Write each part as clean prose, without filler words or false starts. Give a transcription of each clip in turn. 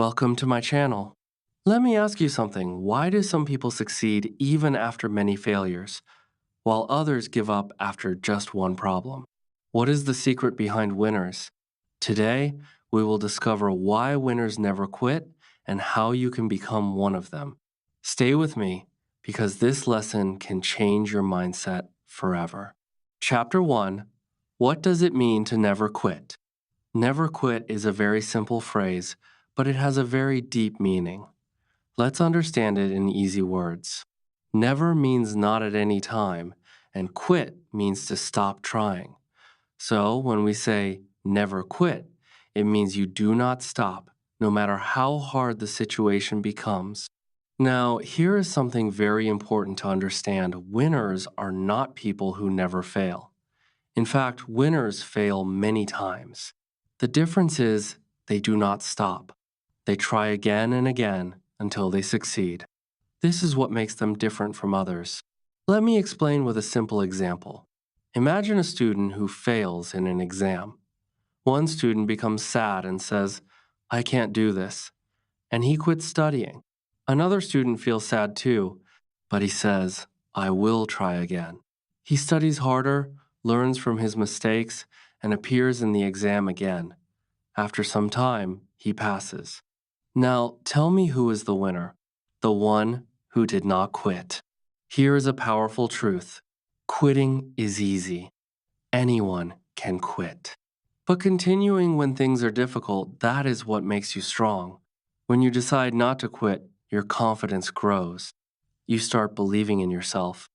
Welcome to my channel. Let me ask you something. Why do some people succeed even after many failures, while others give up after just one problem? What is the secret behind winners? Today, we will discover why winners never quit and how you can become one of them. Stay with me because this lesson can change your mindset forever. Chapter 1. What does it mean to never quit? Never quit is a very simple phrase, but it has a very deep meaning. Let's understand it in easy words. Never means not at any time, and quit means to stop trying. So when we say never quit, it means you do not stop, no matter how hard the situation becomes. Now, here is something very important to understand. Winners are not people who never fail. In fact, winners fail many times. The difference is they do not stop. They try again and again until they succeed. This is what makes them different from others. Let me explain with a simple example. Imagine a student who fails in an exam. One student becomes sad and says, "I can't do this," and he quits studying. Another student feels sad too, but he says, "I will try again." He studies harder, learns from his mistakes, and appears in the exam again. After some time, he passes. Now, tell me who is the winner? The one who did not quit. Here is a powerful truth. Quitting is easy. Anyone can quit. But continuing when things are difficult, that is what makes you strong. When you decide not to quit, your confidence grows. You start believing in yourself.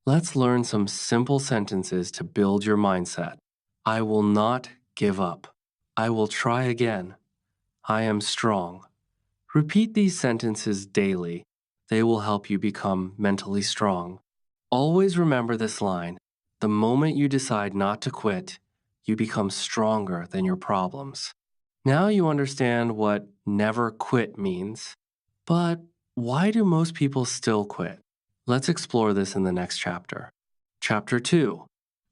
Let's learn some simple sentences to build your mindset. I will not give up. I will try again. I am strong. Repeat these sentences daily. They will help you become mentally strong. Always remember this line. The moment you decide not to quit, you become stronger than your problems. Now you understand what never quit means. But why do most people still quit? Let's explore this in the next chapter. Chapter 2.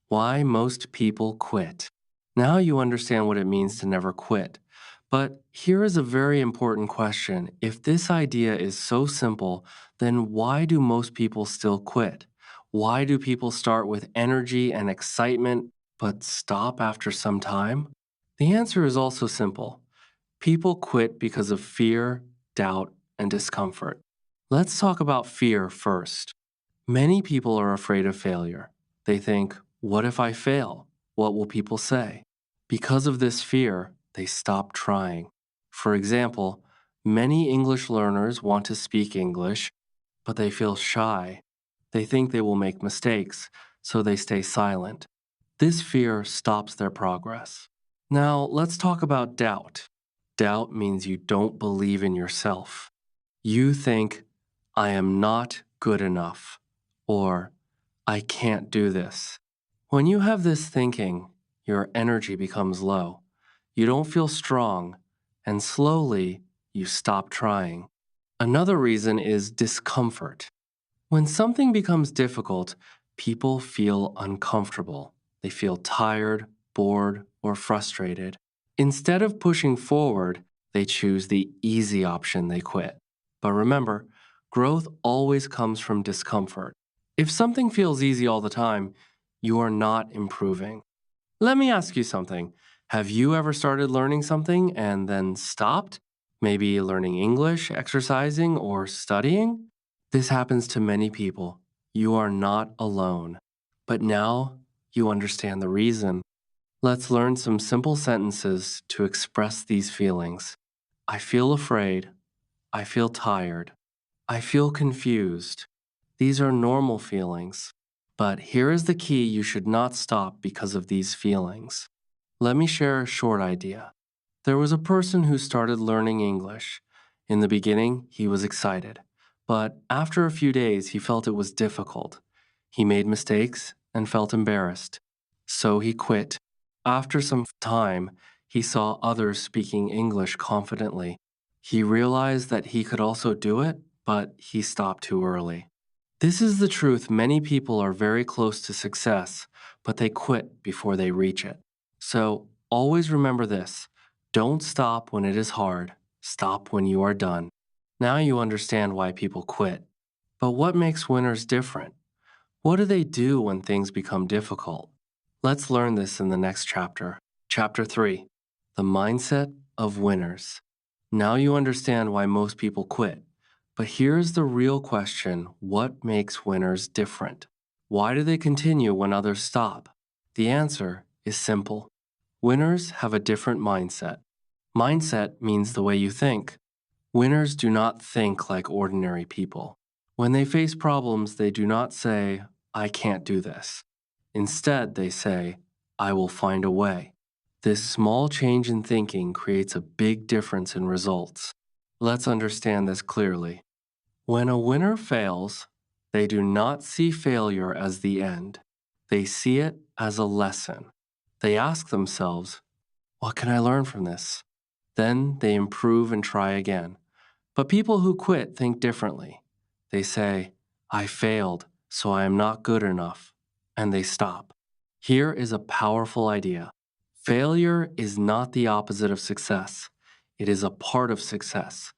Why most people quit. Now you understand what it means to never quit. But here is a very important question. If this idea is so simple, then why do most people still quit? Why do people start with energy and excitement but stop after some time? The answer is also simple. People quit because of fear, doubt, and discomfort. Let's talk about fear first. Many people are afraid of failure. They think, what if I fail? What will people say? Because of this fear, they stop trying. For example, many English learners want to speak English, but they feel shy. They think they will make mistakes, so they stay silent. This fear stops their progress. Now, let's talk about doubt. Doubt means you don't believe in yourself. You think, I am not good enough, or I can't do this. When you have this thinking, your energy becomes low. You don't feel strong, and slowly you stop trying. Another reason is discomfort. When something becomes difficult, people feel uncomfortable. They feel tired, bored, or frustrated. Instead of pushing forward, they choose the easy option, they quit. But remember, growth always comes from discomfort. If something feels easy all the time, you are not improving. Let me ask you something. Have you ever started learning something and then stopped? Maybe learning English, exercising, or studying? This happens to many people. You are not alone. But now you understand the reason. Let's learn some simple sentences to express these feelings. I feel afraid. I feel tired. I feel confused. These are normal feelings. But here is the key: you should not stop because of these feelings. Let me share a short idea. There was a person who started learning English. In the beginning, he was excited. But after a few days, he felt it was difficult. He made mistakes and felt embarrassed. So he quit. After some time, he saw others speaking English confidently. He realized that he could also do it, but he stopped too early. This is the truth. Many people are very close to success, but they quit before they reach it. So always remember this. Don't stop when it is hard. Stop when you are done. Now you understand why people quit. But what makes winners different? What do they do when things become difficult? Let's learn this in the next chapter. Chapter 3: The Mindset of Winners. Now you understand why most people quit. But here's the real question: what makes winners different? Why do they continue when others stop? The answer is simple. Winners have a different mindset. Mindset means the way you think. Winners do not think like ordinary people. When they face problems, they do not say, I can't do this. Instead, they say, I will find a way. This small change in thinking creates a big difference in results. Let's understand this clearly. When a winner fails, they do not see failure as the end. They see it as a lesson. They ask themselves, what can I learn from this? Then they improve and try again. But people who quit think differently. They say, I failed, so I am not good enough, and they stop. Here is a powerful idea. Failure is not the opposite of success. It is a part of success.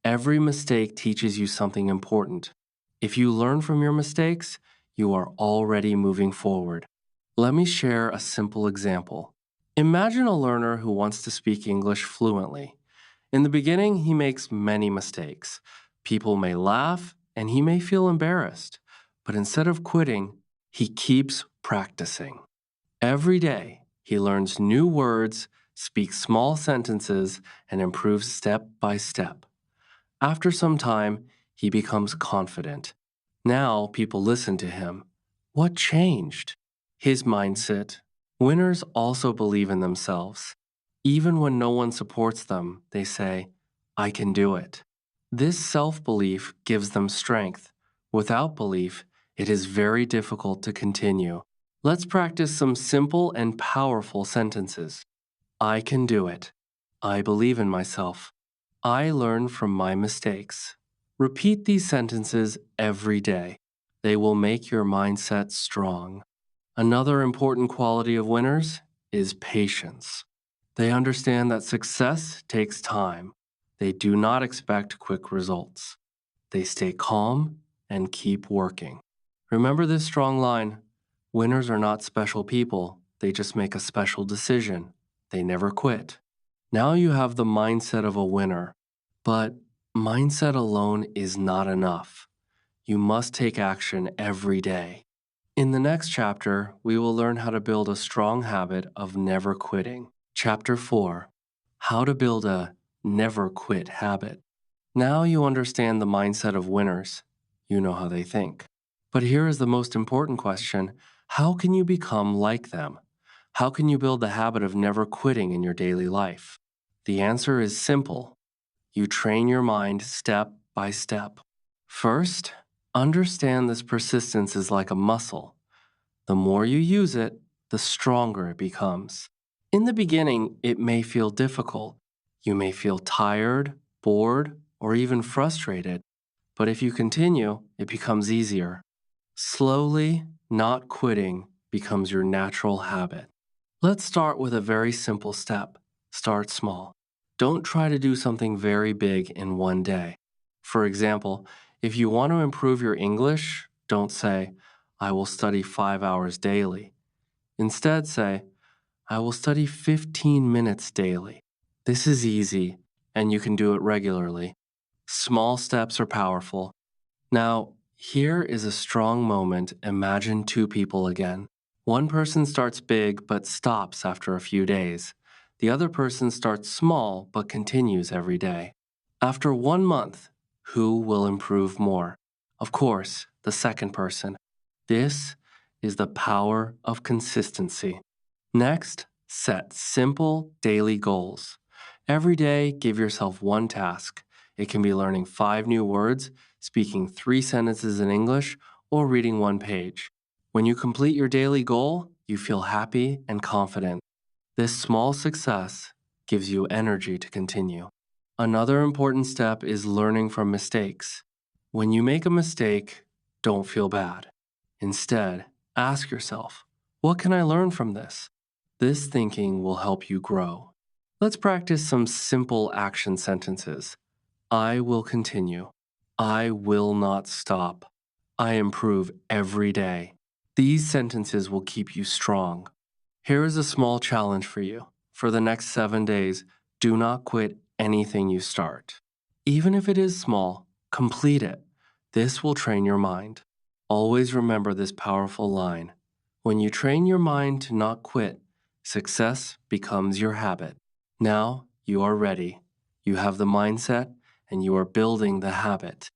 Every mistake teaches you something important. If you learn from your mistakes, you are already moving forward. Let me share a simple example. Imagine a learner who wants to speak English fluently. In the beginning, he makes many mistakes. People may laugh and he may feel embarrassed. But instead of quitting, he keeps practicing. Every day, he learns new words, speaks small sentences, and improves step by step. After some time, he becomes confident. Now people listen to him. What changed? His mindset. Winners also believe in themselves. Even when no one supports them, they say, I can do it. This self belief gives them strength. Without belief, it is very difficult to continue. Let's practice some simple and powerful sentences. I can do it. I believe in myself. I learn from my mistakes. Repeat these sentences every day. They will make your mindset strong. Another important quality of winners is patience. They understand that success takes time. They do not expect quick results. They stay calm and keep working. Remember this strong line: winners are not special people, they just make a special decision. They never quit. Now you have the mindset of a winner. But mindset alone is not enough. You must take action every day. In the next chapter, we will learn how to build a strong habit of never quitting. Chapter 4: How to build a never quit habit. Now you understand the mindset of winners. You know how they think. But here is the most important question: how can you become like them? How can you build the habit of never quitting in your daily life? The answer is simple. You train your mind step by step. First, understand this persistence is like a muscle. The more you use it, the stronger it becomes. In the beginning, it may feel difficult. You may feel tired, bored, or even frustrated. But if you continue, it becomes easier. Slowly, not quitting becomes your natural habit. Let's start with a very simple step. Start small. Don't try to do something very big in one day. For example, if you want to improve your English, don't say, I will study 5 hours daily. Instead, say, I will study 15 minutes daily. This is easy, and you can do it regularly. Small steps are powerful. Now, here is a strong moment. Imagine two people again. One person starts big but stops after a few days. The other person starts small but continues every day. After 1 month, who will improve more? Of course, the second person. This is the power of consistency. Next, set simple daily goals. Every day, give yourself one task. It can be learning 5 new words, speaking 3 sentences in English, or reading 1 page. When you complete your daily goal, you feel happy and confident. This small success gives you energy to continue. Another important step is learning from mistakes. When you make a mistake, don't feel bad. Instead, ask yourself, what can I learn from this? This thinking will help you grow. Let's practice some simple action sentences. I will continue. I will not stop. I improve every day. These sentences will keep you strong. Here is a small challenge for you. For the next 7 days, do not quit anything you start. Even if it is small, complete it. This will train your mind. Always remember this powerful line. When you train your mind to not quit, success becomes your habit. Now you are ready. You have the mindset and you are building the habit.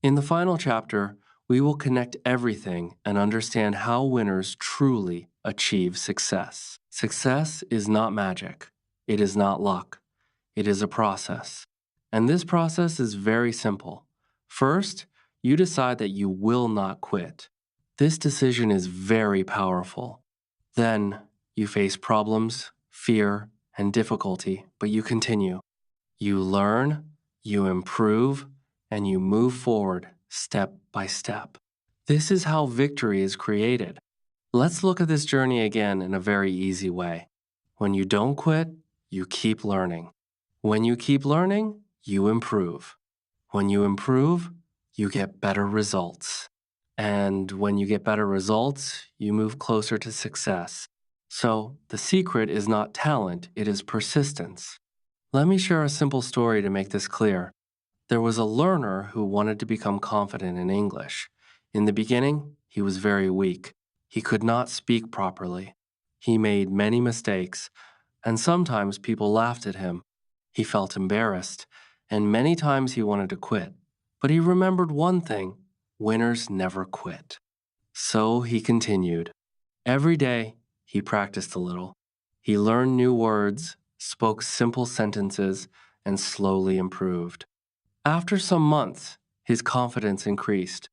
In the final chapter, we will connect everything and understand how winners truly achieve success. Success is not magic. It is not luck. It is a process. And this process is very simple. First, you decide that you will not quit. This decision is very powerful. Then, you face problems, fear, and difficulty, but you continue. You learn, you improve, and you move forward step by step. This is how victory is created. Let's look at this journey again in a very easy way. When you don't quit, you keep learning. When you keep learning, you improve. When you improve, you get better results. And when you get better results, you move closer to success. So, the secret is not talent, it is persistence. Let me share a simple story to make this clear. There was a learner who wanted to become confident in English. In the beginning, he was very weak. He could not speak properly. He made many mistakes, and sometimes people laughed at him. He felt embarrassed, and many times he wanted to quit. But he remembered one thing: winners never quit. So he continued. Every day, he practiced a little. He learned new words, spoke simple sentences, and slowly improved. After some months, his confidence increased.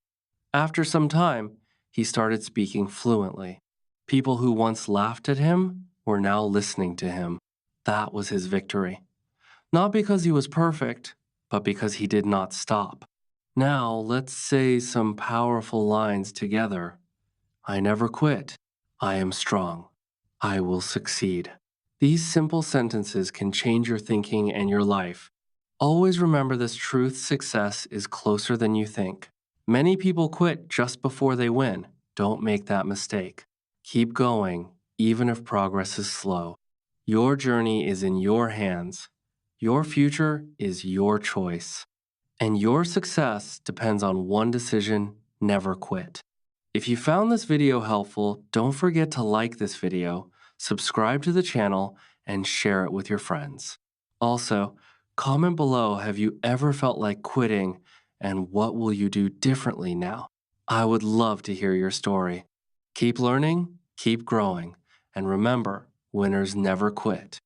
After some time, he started speaking fluently. People who once laughed at him were now listening to him. That was his victory. Not because he was perfect, but because he did not stop. Now, let's say some powerful lines together. I never quit. I am strong. I will succeed. These simple sentences can change your thinking and your life. Always remember this truth: success is closer than you think. Many people quit just before they win. Don't make that mistake. Keep going, even if progress is slow. Your journey is in your hands. Your future is your choice. And your success depends on one decision: never quit. If you found this video helpful, don't forget to like this video, subscribe to the channel, and share it with your friends. Also, comment below, have you ever felt like quitting, and what will you do differently now? I would love to hear your story. Keep learning, keep growing, and remember, winners never quit.